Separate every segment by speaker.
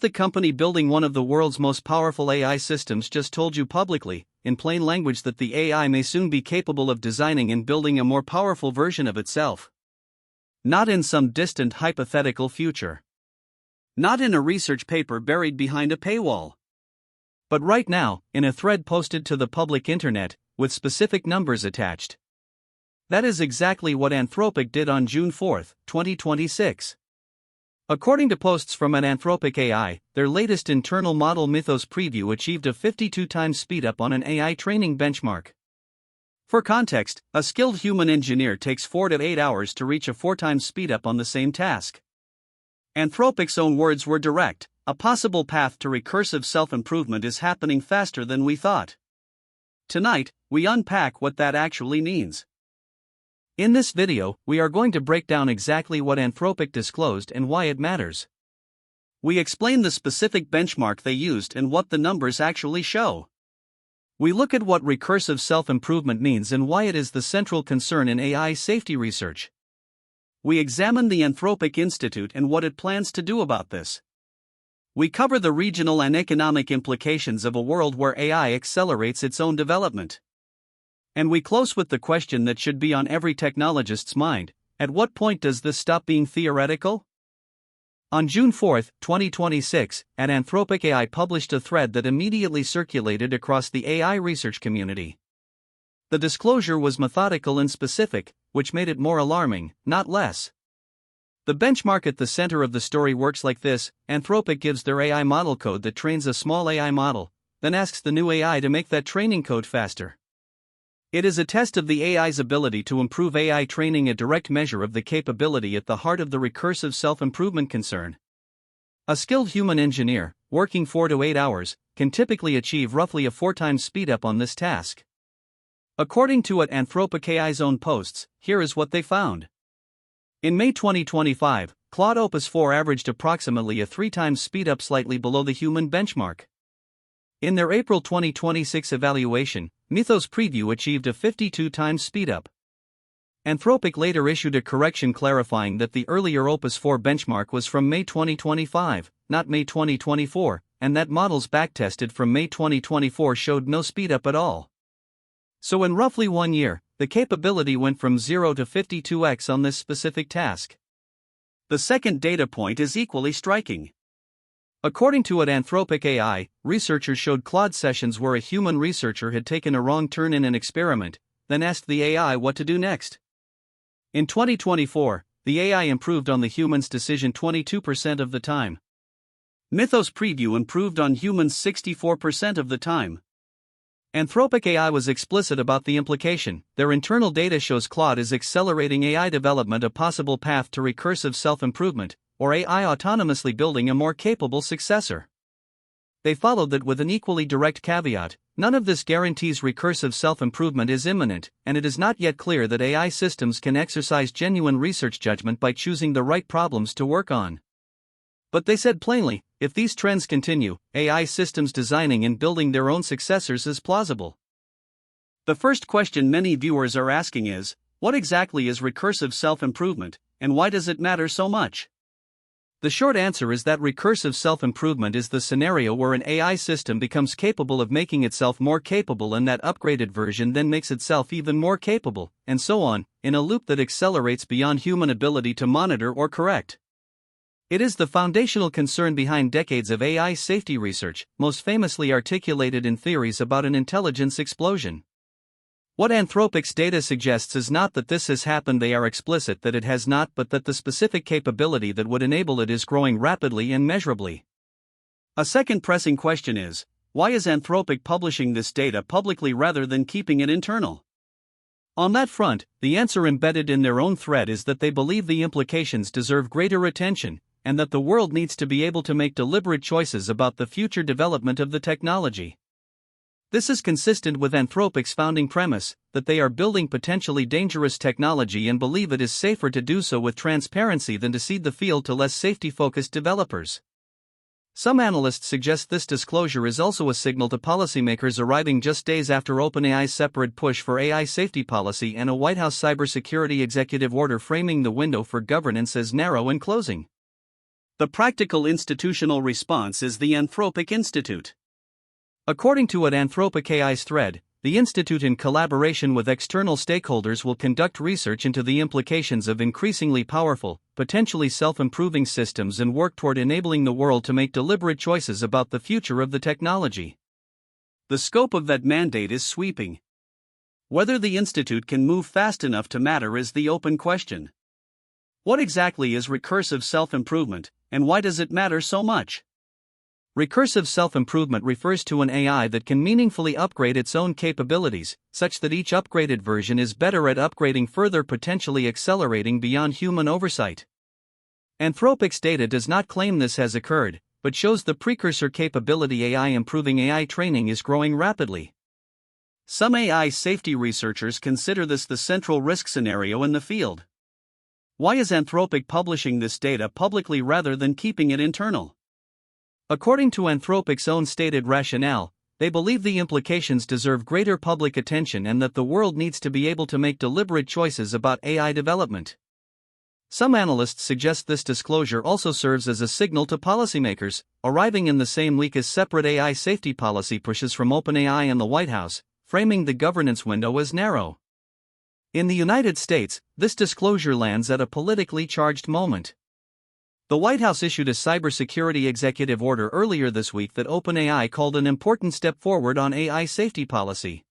Speaker 1: the company building one of the world's most powerful AI systems just told you publicly, in plain language, that the AI may soon be capable of designing and building a more powerful version of itself. Not in some distant hypothetical future. Not in a research paper buried behind a paywall. But right now, in a thread posted to the public internet, with specific numbers attached. That is exactly what Anthropic did on June 4, 2026. According to posts from Anthropic AI, their latest internal model Mythos preview achieved a 52 times speedup on an AI training benchmark. For context, a skilled human engineer takes 4 to 8 hours to reach a 4 times speedup on the same task. Anthropic's own words were direct: a possible path to recursive self-improvement is happening faster than we thought. Tonight, we unpack what that actually means. In this video, we are going to break down exactly what Anthropic disclosed and why it matters. We explain the specific benchmark they used and what the numbers actually show. We look at what recursive self-improvement means and why it is the central concern in AI safety research. We examine the Anthropic Institute and what it plans to do about this. We cover the regional and economic implications of a world where AI accelerates its own development. And we close with the question that should be on every technologist's mind: at what point does this stop being theoretical? On June 4, 2026, Anthropic AI published a thread that immediately circulated across the AI research community. The disclosure was methodical and specific, which made it more alarming, not less. The benchmark at the center of the story works like this: Anthropic gives their AI model code that trains a small AI model, then asks the new AI to make that training code faster. It is a test of the AI's ability to improve AI training, a direct measure of the capability at the heart of the recursive self-improvement concern. A skilled human engineer, working 4 to 8 hours, can typically achieve roughly a 4 times speedup on this task. According to Anthropic AI's own posts, here is what they found. In May 2025, Claude Opus 4 averaged approximately a 3 times speedup, slightly below the human benchmark. In their April 2026 evaluation, Mythos preview achieved a 52 times speedup. Anthropic later issued a correction clarifying that the earlier Opus 4 benchmark was from May 2025, not May 2024, and that models backtested from May 2024 showed no speedup at all. So in roughly 1 year, the capability went from 0 to 52x on this specific task. The second data point is equally striking. According to Anthropic AI, researchers showed Claude sessions where a human researcher had taken a wrong turn in an experiment, then asked the AI what to do next. In 2024, the AI improved on the human's decision 22% of the time. Mythos preview improved on humans 64% of the time. Anthropic AI was explicit about the implication: their internal data shows Claude is accelerating AI development, a possible path to recursive self-improvement, or AI autonomously building a more capable successor. They followed that with an equally direct caveat: none of this guarantees recursive self-improvement is imminent, and it is not yet clear that AI systems can exercise genuine research judgment by choosing the right problems to work on. But they said plainly, if these trends continue, AI systems designing and building their own successors is plausible. The first question many viewers are asking is, what exactly is recursive self-improvement, and why does it matter so much? The short answer is that recursive self-improvement is the scenario where an AI system becomes capable of making itself more capable, and that upgraded version then makes itself even more capable, and so on, in a loop that accelerates beyond human ability to monitor or correct. It is the foundational concern behind decades of AI safety research, most famously articulated in theories about an intelligence explosion. What Anthropic's data suggests is not that this has happened, they are explicit that it has not, but that the specific capability that would enable it is growing rapidly and measurably. A second pressing question is, why is Anthropic publishing this data publicly rather than keeping it internal? On that front, the answer embedded in their own thread is that they believe the implications deserve greater attention, and that the world needs to be able to make deliberate choices about the future development of the technology. This is consistent with Anthropic's founding premise, that they are building potentially dangerous technology and believe it is safer to do so with transparency than to cede the field to less safety-focused developers. Some analysts suggest this disclosure is also a signal to policymakers, arriving just days after OpenAI's separate push for AI safety policy and a White House cybersecurity executive order framing the window for governance as narrow and closing. The practical institutional response is the Anthropic Institute. According to an Anthropic AI's thread, the Institute, in collaboration with external stakeholders, will conduct research into the implications of increasingly powerful, potentially self-improving systems and work toward enabling the world to make deliberate choices about the future of the technology. The scope of that mandate is sweeping. Whether the Institute can move fast enough to matter is the open question. What exactly is recursive self-improvement, and why does it matter so much? Recursive self-improvement refers to an AI that can meaningfully upgrade its own capabilities, such that each upgraded version is better at upgrading further, potentially accelerating beyond human oversight. Anthropic's data does not claim this has occurred, but shows the precursor capability AI improving AI training is growing rapidly. Some AI safety researchers consider this the central risk scenario in the field. Why is Anthropic publishing this data publicly rather than keeping it internal? According to Anthropic's own stated rationale, they believe the implications deserve greater public attention and that the world needs to be able to make deliberate choices about AI development. Some analysts suggest this disclosure also serves as a signal to policymakers, arriving in the same week as separate AI safety policy pushes from OpenAI and the White House, framing the governance window as narrow. In the United States, this disclosure lands at a politically charged moment. The White House issued a cybersecurity executive order earlier this week that OpenAI called an important step forward on AI safety policy.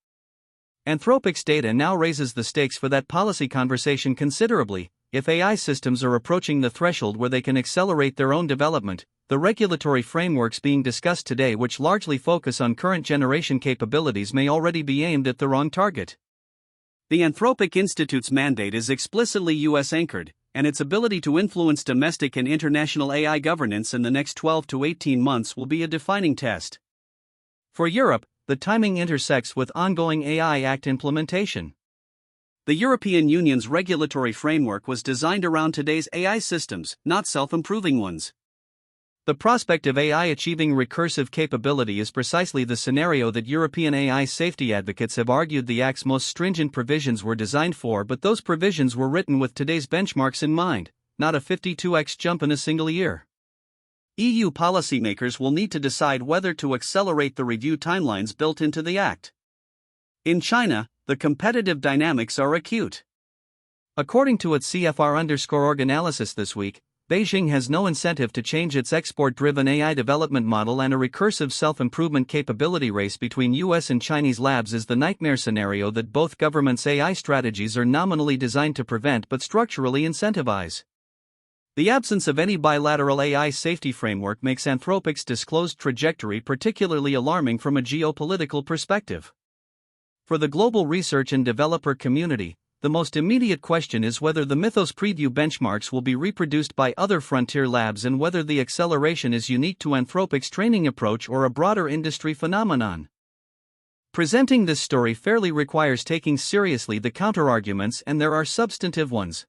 Speaker 1: Anthropic's data now raises the stakes for that policy conversation considerably. If AI systems are approaching the threshold where they can accelerate their own development, the regulatory frameworks being discussed today, which largely focus on current generation capabilities, may already be aimed at the wrong target. The Anthropic Institute's mandate is explicitly US anchored, and its ability to influence domestic and international AI governance in the next 12 to 18 months will be a defining test. For Europe, the timing intersects with ongoing AI Act implementation. The European Union's regulatory framework was designed around today's AI systems, not self-improving ones. The prospect of AI achieving recursive capability is precisely the scenario that European AI safety advocates have argued the Act's most stringent provisions were designed for, but those provisions were written with today's benchmarks in mind, not a 52x jump in a single year. EU policymakers will need to decide whether to accelerate the review timelines built into the Act. In China, the competitive dynamics are acute. According to its CFR_org analysis this week, Beijing has no incentive to change its export-driven AI development model, and a recursive self-improvement capability race between US and Chinese labs is the nightmare scenario that both governments' AI strategies are nominally designed to prevent but structurally incentivize. The absence of any bilateral AI safety framework makes Anthropic's disclosed trajectory particularly alarming from a geopolitical perspective. For the global research and developer community, the most immediate question is whether the Mythos preview benchmarks will be reproduced by other frontier labs and whether the acceleration is unique to Anthropic's training approach or a broader industry phenomenon. Presenting this story fairly requires taking seriously the counterarguments, and there are substantive ones.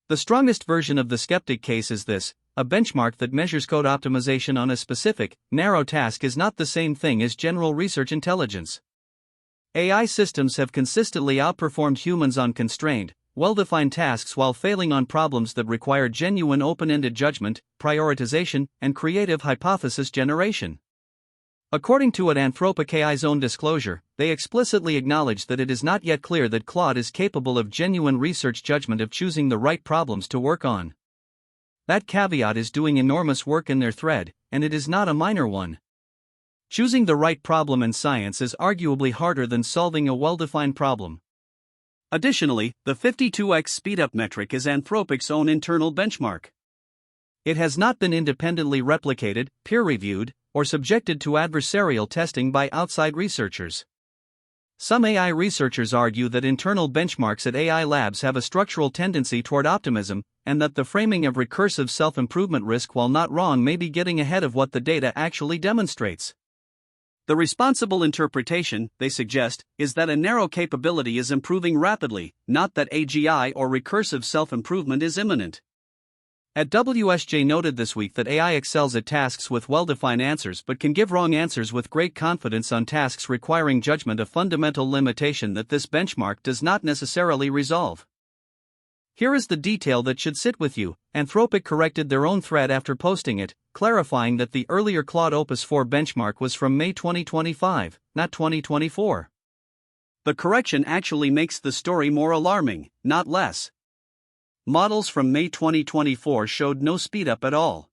Speaker 1: The strongest version of the Skeptic case is this: a benchmark that measures code optimization on a specific, narrow task is not the same thing as general research intelligence. AI systems have consistently outperformed humans on constrained, well-defined tasks while failing on problems that require genuine open-ended judgment, prioritization, and creative hypothesis generation. According to an Anthropic AI's own disclosure, they explicitly acknowledge that it is not yet clear that Claude is capable of genuine research judgment, of choosing the right problems to work on. That caveat is doing enormous work in their thread, and it is not a minor one. Choosing the right problem in science is arguably harder than solving a well-defined problem. Additionally, the 52x speedup metric is Anthropic's own internal benchmark. It has not been independently replicated, peer-reviewed, or subjected to adversarial testing by outside researchers. Some AI researchers argue that internal benchmarks at AI labs have a structural tendency toward optimism, and that the framing of recursive self-improvement risk, while not wrong, may be getting ahead of what the data actually demonstrates. The responsible interpretation, they suggest, is that a narrow capability is improving rapidly, not that AGI or recursive self-improvement is imminent. At WSJ noted this week that AI excels at tasks with well-defined answers but can give wrong answers with great confidence on tasks requiring judgment, a fundamental limitation that this benchmark does not necessarily resolve. Here is the detail that should sit with you. Anthropic corrected their own thread after posting it, clarifying that the earlier Claude Opus 4 benchmark was from May 2025, not 2024. The correction actually makes the story more alarming, not less. Models from May 2024 showed no speedup at all.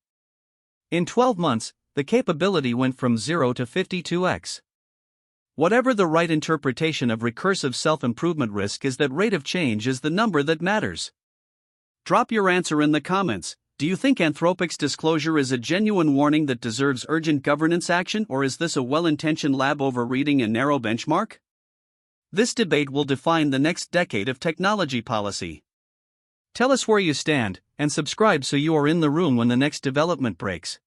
Speaker 1: In 12 months, the capability went from 0 to 52x. Whatever the right interpretation of recursive self-improvement risk is, that rate of change is the number that matters. Drop your answer in the comments. Do you think Anthropic's disclosure is a genuine warning that deserves urgent governance action, or is this a well-intentioned lab overreading a narrow benchmark? This debate will define the next decade of technology policy. Tell us where you stand, and subscribe so you are in the room when the next development breaks.